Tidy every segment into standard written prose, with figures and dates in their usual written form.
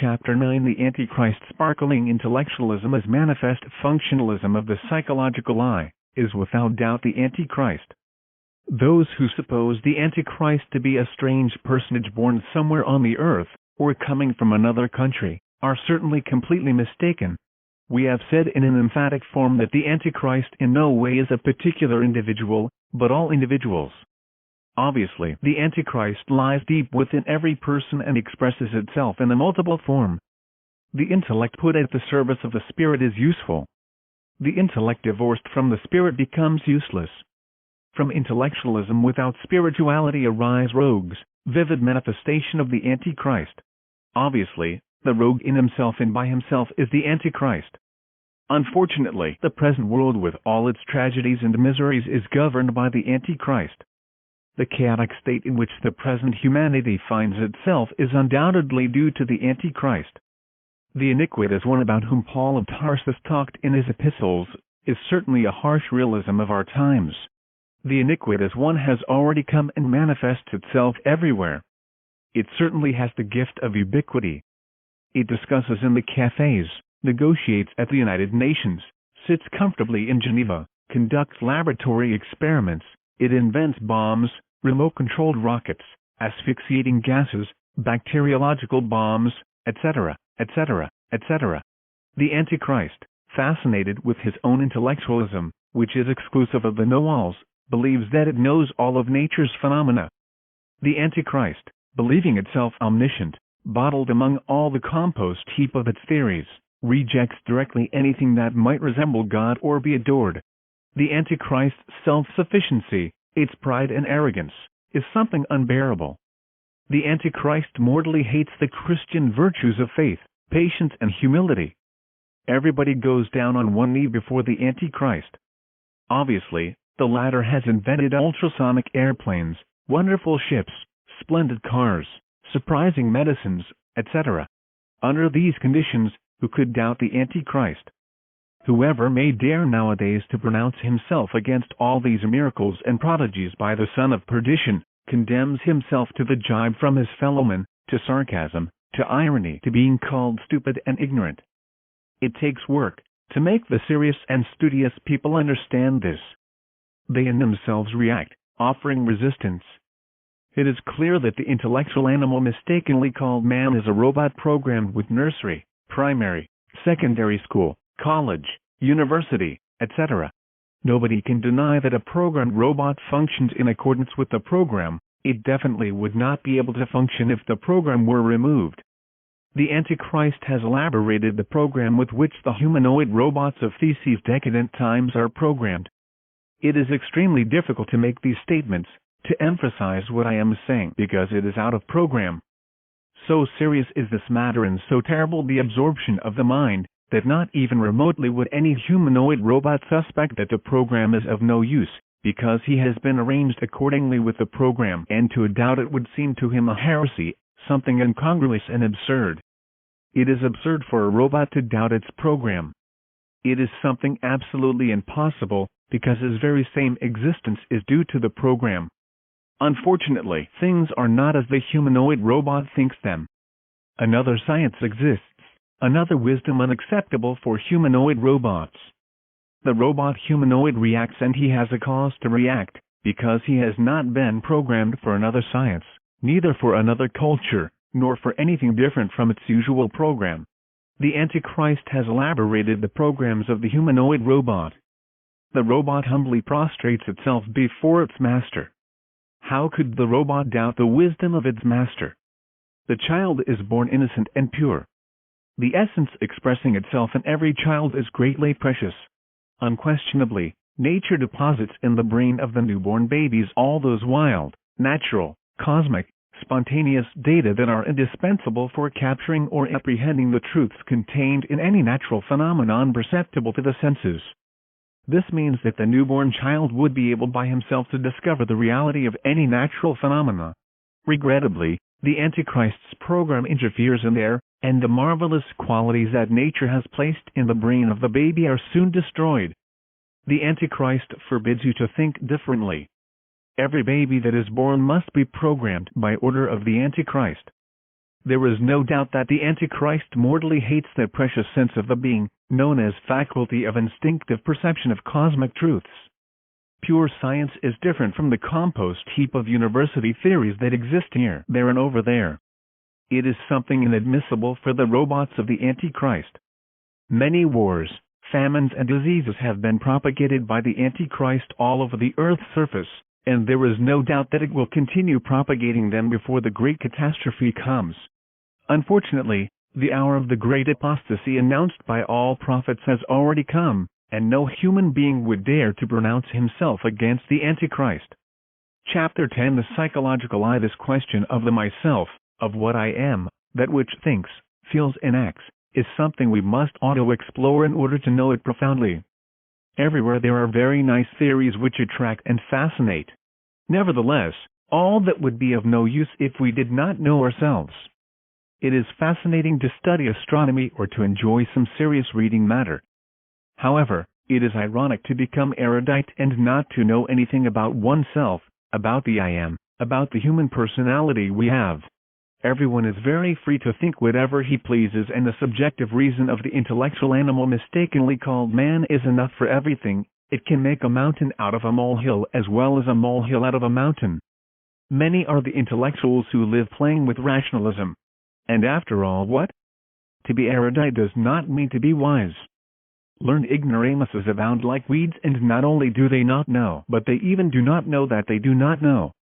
Chapter 9. The Antichrist. Sparkling intellectualism as manifest functionalism of the psychological eye is without doubt the Antichrist. Those who suppose the Antichrist to be a strange personage born somewhere on the earth, or coming from another country, are certainly completely mistaken. We have said in an emphatic form that the Antichrist in no way is a particular individual, but all individuals. Obviously, the Antichrist lies deep within every person and expresses itself in a multiple form. The intellect put at the service of the spirit is useful. The intellect divorced from the spirit becomes useless. From intellectualism without spirituality arise rogues, vivid manifestation of the Antichrist. Obviously, the rogue in himself and by himself is the Antichrist. Unfortunately, the present world with all its tragedies and miseries is governed by the Antichrist. The chaotic state in which the present humanity finds itself is undoubtedly due to the Antichrist. The iniquitous one about whom Paul of Tarsus talked in his epistles is certainly a harsh realism of our times. The iniquitous one has already come and manifests itself everywhere. It certainly has the gift of ubiquity. It discusses in the cafes, negotiates at the United Nations, sits comfortably in Geneva, conducts laboratory experiments. It invents bombs, remote-controlled rockets, asphyxiating gases, bacteriological bombs, etc., etc., etc. The Antichrist, fascinated with his own intellectualism, which is exclusive of the know-alls, believes that it knows all of nature's phenomena. The Antichrist, believing itself omniscient, bottled among all the compost heap of its theories, rejects directly anything that might resemble God or be adored. The Antichrist's self-sufficiency, its pride and arrogance, is something unbearable. The Antichrist mortally hates the Christian virtues of faith, patience and humility. Everybody goes down on one knee before the Antichrist. Obviously, the latter has invented ultrasonic airplanes, wonderful ships, splendid cars, surprising medicines, etc. Under these conditions, who could doubt the Antichrist? Whoever may dare nowadays to pronounce himself against all these miracles and prodigies by the son of perdition, condemns himself to the jibe from his fellowmen, to sarcasm, to irony, to being called stupid and ignorant. It takes work to make the serious and studious people understand this. They in themselves react, offering resistance. It is clear that the intellectual animal mistakenly called man is a robot programmed with nursery, primary, secondary school, college, university, etc. Nobody can deny that a programmed robot functions in accordance with the program. It definitely would not be able to function if the program were removed. The Antichrist has elaborated the program with which the humanoid robots of these decadent times are programmed. It is extremely difficult to make these statements, to emphasize what I am saying, because it is out of program. So serious is this matter and so terrible the absorption of the mind, that not even remotely would any humanoid robot suspect that the program is of no use, because he has been arranged accordingly with the program, and to doubt it would seem to him a heresy, something incongruous and absurd. It is absurd for a robot to doubt its program. It is something absolutely impossible, because his very same existence is due to the program. Unfortunately, things are not as the humanoid robot thinks them. Another science exists, another wisdom unacceptable for humanoid robots. The robot humanoid reacts, and he has a cause to react, because he has not been programmed for another science, neither for another culture, nor for anything different from its usual program. The Antichrist has elaborated the programs of the humanoid robot. The robot humbly prostrates itself before its master. How could the robot doubt the wisdom of its master? The child is born innocent and pure. The essence expressing itself in every child is greatly precious. Unquestionably, nature deposits in the brain of the newborn babies all those wild, natural, cosmic, spontaneous data that are indispensable for capturing or apprehending the truths contained in any natural phenomenon perceptible to the senses. This means that the newborn child would be able by himself to discover the reality of any natural phenomena. Regrettably, the Antichrist's program interferes in there, and the marvelous qualities that nature has placed in the brain of the baby are soon destroyed. The Antichrist forbids you to think differently. Every baby that is born must be programmed by order of the Antichrist. There is no doubt that the Antichrist mortally hates that precious sense of the being, known as faculty of instinctive perception of cosmic truths. Pure science is different from the compost heap of university theories that exist here, there and over there. It is something inadmissible for the robots of the Antichrist. Many wars, famines and diseases have been propagated by the Antichrist all over the Earth's surface, and there is no doubt that it will continue propagating them before the great catastrophe comes. Unfortunately, the hour of the great apostasy announced by all prophets has already come, and no human being would dare to pronounce himself against the Antichrist. Chapter 10 The Psychological I. This question of the myself, of what I am, that which thinks, feels and acts, is something we must auto-explore in order to know it profoundly. Everywhere there are very nice theories which attract and fascinate. Nevertheless, all that would be of no use if we did not know ourselves. It is fascinating to study astronomy or to enjoy some serious reading matter. However, it is ironic to become erudite and not to know anything about oneself, about the I am, about the human personality we have. Everyone is very free to think whatever he pleases, and the subjective reason of the intellectual animal mistakenly called man is enough for everything. It can make a mountain out of a molehill as well as a molehill out of a mountain. Many are the intellectuals who live playing with rationalism. And after all, what? To be erudite does not mean to be wise. Learned ignoramuses abound like weeds, and not only do they not know, but they even do not know that they do not know.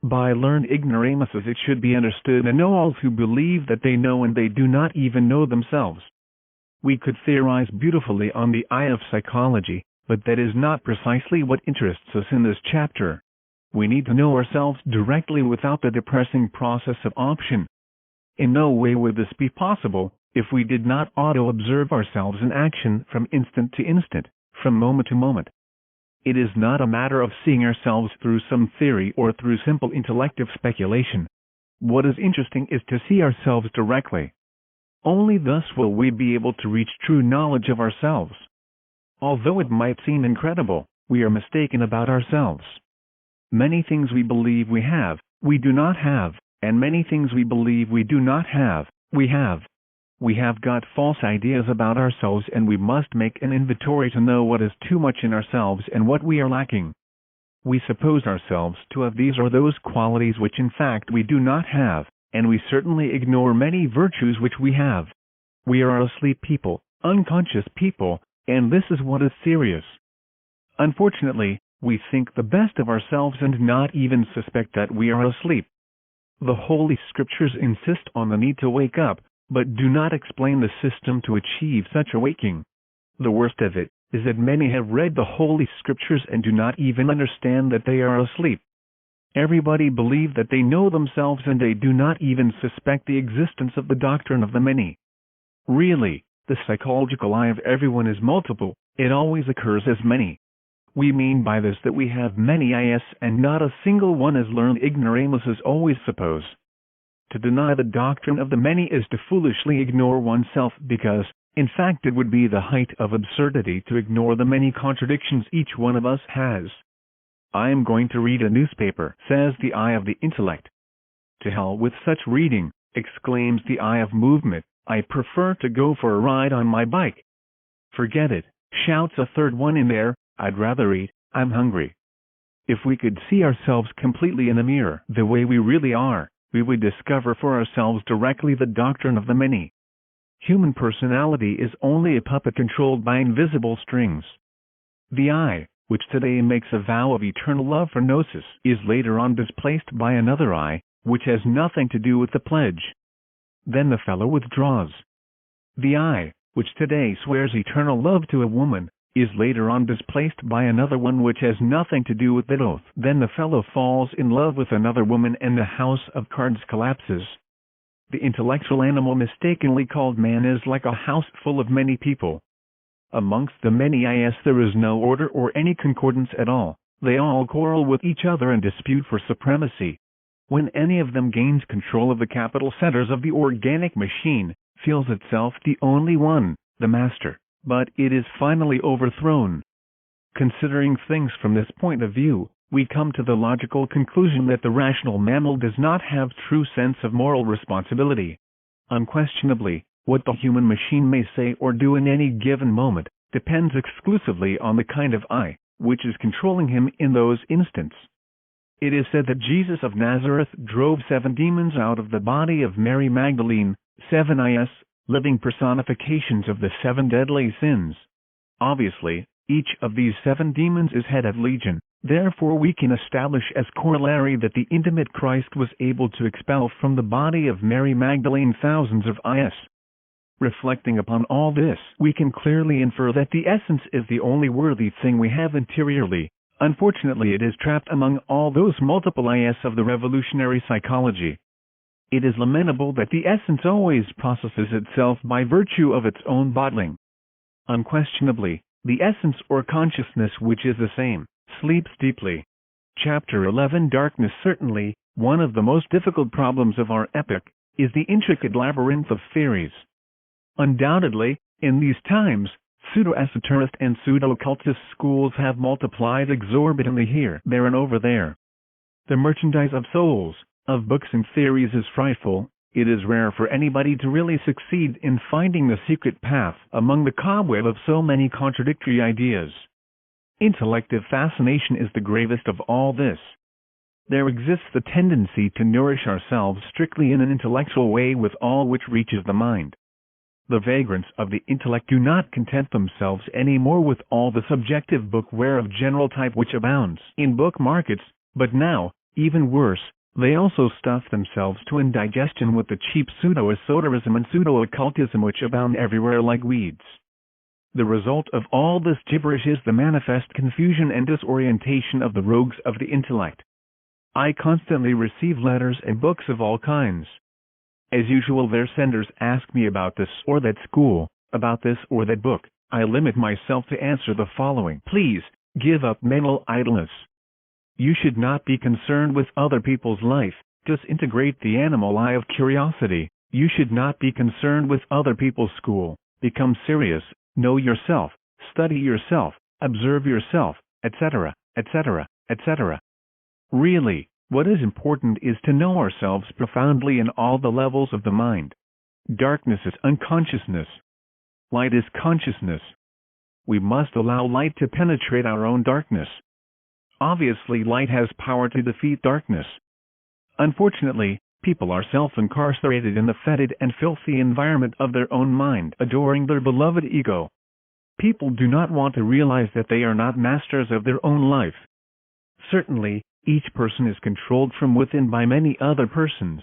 By learned ignoramuses it should be understood and know-alls who believe that they know and they do not even know themselves. We could theorize beautifully on the I of psychology, but that is not precisely what interests us in this chapter. We need to know ourselves directly without the depressing process of option. In no way would this be possible if we did not auto-observe ourselves in action from instant to instant, from moment to moment. It is not a matter of seeing ourselves through some theory or through simple intellective speculation. What is interesting is to see ourselves directly. Only thus will we be able to reach true knowledge of ourselves. Although it might seem incredible, we are mistaken about ourselves. Many things we believe we do not have, and many things we believe we do not have, we have. We have got false ideas about ourselves, and we must make an inventory to know what is too much in ourselves and what we are lacking. We suppose ourselves to have these or those qualities which in fact we do not have, and we certainly ignore many virtues which we have. We are asleep people, unconscious people, and this is what is serious. Unfortunately, we think the best of ourselves and not even suspect that we are asleep. The Holy Scriptures insist on the need to wake up, but do not explain the system to achieve such a waking. The worst of it is that many have read the Holy Scriptures and do not even understand that they are asleep. Everybody believes that they know themselves, and they do not even suspect the existence of the doctrine of the many. Really, the psychological I of everyone is multiple, it always occurs as many. We mean by this that we have many Is and not a single one, as learned ignoramuses always suppose. To deny the doctrine of the many is to foolishly ignore oneself, because, in fact, it would be the height of absurdity to ignore the many contradictions each one of us has. I am going to read a newspaper, says the I of the intellect. To hell with such reading, exclaims the I of movement, I prefer to go for a ride on my bike. Forget it, shouts a third one in there, I'd rather eat, I'm hungry. If we could see ourselves completely in the mirror, the way we really are, we would discover for ourselves directly the doctrine of the many. Human personality is only a puppet controlled by invisible strings. The I, which today makes a vow of eternal love for Gnosis, is later on displaced by another I, which has nothing to do with the pledge. Then the fellow withdraws. The I, which today swears eternal love to a woman, is later on displaced by another one which has nothing to do with that oath. Then the fellow falls in love with another woman, and the house of cards collapses. The intellectual animal mistakenly called man is like a house full of many people. Amongst the many Is there is no order or any concordance at all. They all quarrel with each other and dispute for supremacy. When any of them gains control of the capital centers of the organic machine, feels itself the only one, the master, but it is finally overthrown. Considering things from this point of view, we come to the logical conclusion that the rational mammal does not have true sense of moral responsibility. Unquestionably, what the human machine may say or do in any given moment depends exclusively on the kind of I which is controlling him in those instants. It is said that Jesus of Nazareth drove 7 demons out of the body of Mary Magdalene, 7 living personifications of the 7 deadly sins. Obviously, each of these 7 demons is head of legion, therefore we can establish as corollary that the intimate Christ was able to expel from the body of Mary Magdalene thousands of is. Reflecting upon all this, we can clearly infer that the essence is the only worthy thing we have interiorly. Unfortunately, it is trapped among all those multiple is of the revolutionary psychology. It is lamentable that the essence always processes itself by virtue of its own bottling. Unquestionably, the essence or consciousness, which is the same, sleeps deeply. Chapter 11. Darkness. Certainly, one of the most difficult problems of our epoch is the intricate labyrinth of theories. Undoubtedly, in these times, pseudo-esoterist and pseudo-occultist schools have multiplied exorbitantly here, there, and over there. The merchandise of souls, of books and theories is frightful. It is rare for anybody to really succeed in finding the secret path among the cobweb of so many contradictory ideas. Intellective fascination is the gravest of all this. There exists the tendency to nourish ourselves strictly in an intellectual way with all which reaches the mind. The vagrants of the intellect do not content themselves any more with all the subjective bookware of general type which abounds in book markets, but now, even worse, they also stuff themselves to indigestion with the cheap pseudo-esoterism and pseudo-occultism which abound everywhere like weeds. The result of all this gibberish is the manifest confusion and disorientation of the rogues of the intellect. I constantly receive letters and books of all kinds. As usual, their senders ask me about this or that school, about this or that book. I limit myself to answer the following. Please, give up mental idleness. You should not be concerned with other people's life. Disintegrate the animal eye of curiosity. You should not be concerned with other people's school. Become serious. Know yourself. Study yourself. Observe yourself, etc., etc., etc. Really, what is important is to know ourselves profoundly in all the levels of the mind. Darkness is unconsciousness. Light is consciousness. We must allow light to penetrate our own darkness. Obviously, light has power to defeat darkness. Unfortunately, people are self-incarcerated in the fetid and filthy environment of their own mind, adoring their beloved ego. People do not want to realize that they are not masters of their own life. Certainly, each person is controlled from within by many other persons.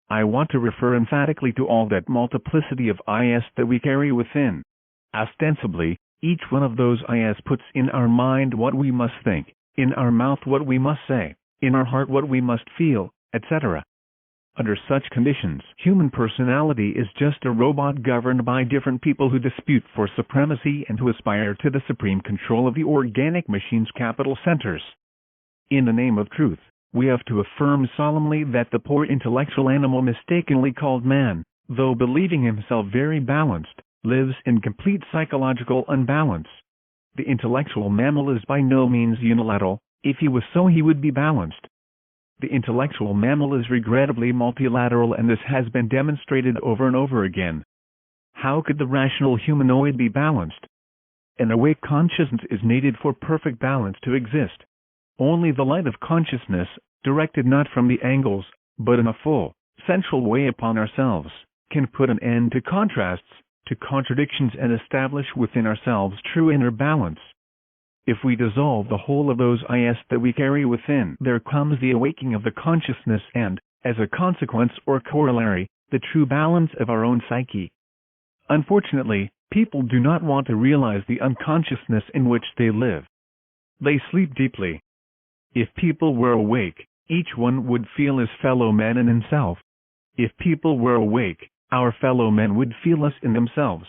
I want to refer emphatically to all that multiplicity of is that we carry within. Ostensibly, each one of those is puts in our mind what we must think, in our mouth what we must say, in our heart what we must feel, etc. Under such conditions, human personality is just a robot governed by different people who dispute for supremacy and who aspire to the supreme control of the organic machine's capital centers. In the name of truth, we have to affirm solemnly that the poor intellectual animal mistakenly called man, though believing himself very balanced, lives in complete psychological unbalance. The intellectual mammal is by no means unilateral. If he was so, he would be balanced. The intellectual mammal is regrettably multilateral, and this has been demonstrated over and over again. How could the rational humanoid be balanced? An awake consciousness is needed for perfect balance to exist. Only the light of consciousness, directed not from the angles, but in a full, central way upon ourselves, can put an end to contrasts, to contradictions, and establish within ourselves true inner balance. If we dissolve the whole of those is that we carry within, there comes the awaking of the consciousness and, as a consequence or corollary, the true balance of our own psyche. Unfortunately, people do not want to realize the unconsciousness in which they live. They sleep deeply. If people were awake, each one would feel his fellow man in himself. If people were awake, our fellow men would feel us in themselves.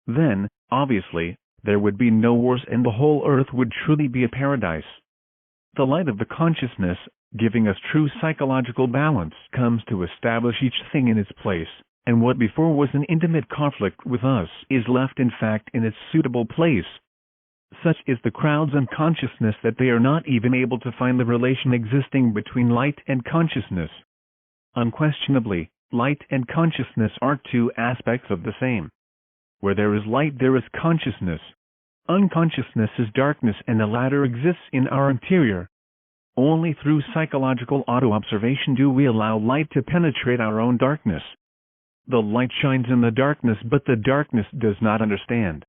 Then, obviously, there would be no wars and the whole earth would truly be a paradise. The light of the consciousness, giving us true psychological balance, comes to establish each thing in its place, and what before was an intimate conflict with us is left in fact in its suitable place. Such is the crowd's unconsciousness that they are not even able to find the relation existing between light and consciousness. Unquestionably, light and consciousness are two aspects of the same. Where there is light, there is consciousness. Unconsciousness is darkness, and the latter exists in our interior. Only through psychological auto-observation do we allow light to penetrate our own darkness. The light shines in the darkness, but the darkness does not understand.